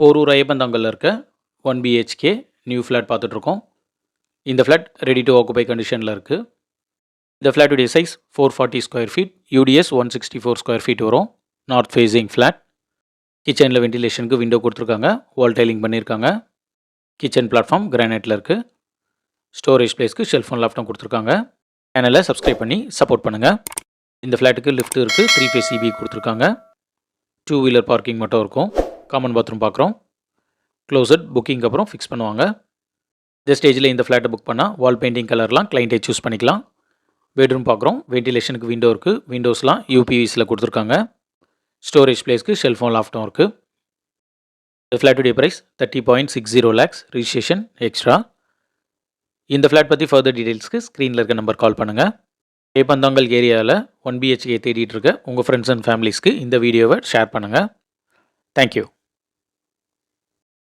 போரூர் ஐயப்பந்தாங்கல்ல இருக்க 1 BHK new flat பார்த்துட்ருக்கோம். இந்த ஃப்ளாட் ரெடி டு ஆக்குபை கண்டிஷனில் இருக்குது. இந்த ஃப்ளாட்டுடைய size 440 square feet, UDS 164 square feet வரும். North facing flat. கிச்சனில் வென்டிலேஷனுக்கு விண்டோ கொடுத்துருக்காங்க, வால் டைலிங் பண்ணியிருக்காங்க. கிச்சன் பிளாட்ஃபார்ம் கிரானைட்டில் இருக்குது. ஸ்டோரேஜ் பிளேஸ்க்கு ஷெல்ஃபோன் லேப்டாப் கொடுத்துருக்காங்க. சேனலை சப்ஸ்கிரைப் பண்ணி சப்போர்ட் பண்ணுங்கள். இந்த ஃப்ளாட்டுக்கு லிஃப்ட் இருக்குது, 3 ஃபேஸ் EB கொடுத்துருக்காங்க. 2 வீலர் பார்க்கிங் மட்டும் இருக்கும். காமன் பாத்ரூம் பார்க்குறோம். க்ளோசட் புக்கிங் அப்புறம் ஃபிக்ஸ் பண்ணுவாங்க. இந்த ஸ்டேஜில் இந்த ஃப்ளாட்டை புக் பண்ணால் வால் பெயிண்டிங் கலர்லாம் கிளைண்ட்டே சூஸ் பண்ணிக்கலாம். பெட்ரூம் பார்க்குறோம். வென்டிலேஷனுக்கு விண்டோ இருக்குது. விண்டோஸ்லாம் UPVCயில் கொடுத்துருக்காங்க. ஸ்டோரேஜ் பிளேஸ்க்கு ஷெல்ஃபோன் லேப்டாப் இருக்குது. இந்த ஃப்ளாட்டுடைய ப்ரைஸ் 30.60 lakhs, ரிஜிஸ்ட்ரேஷன் எக்ஸ்ட்ரா. இந்த ஃப்ளாட் பற்றி ஃபர்தர் டீட்டெயில்ஸ்க்கு ஸ்க்ரீனில் இருக்க நம்பர் கால் பண்ணுங்கள். ஐயப்பந்தாங்கல் ஏரியாவில் 1 BHK தேடிட்டு இருக்க உங்கள் ஃப்ரெண்ட்ஸ் அண்ட் ஃபேமிலிஸ்க்கு இந்த வீடியோவை ஷேர் பண்ணுங்கள். தேங்க்யூ.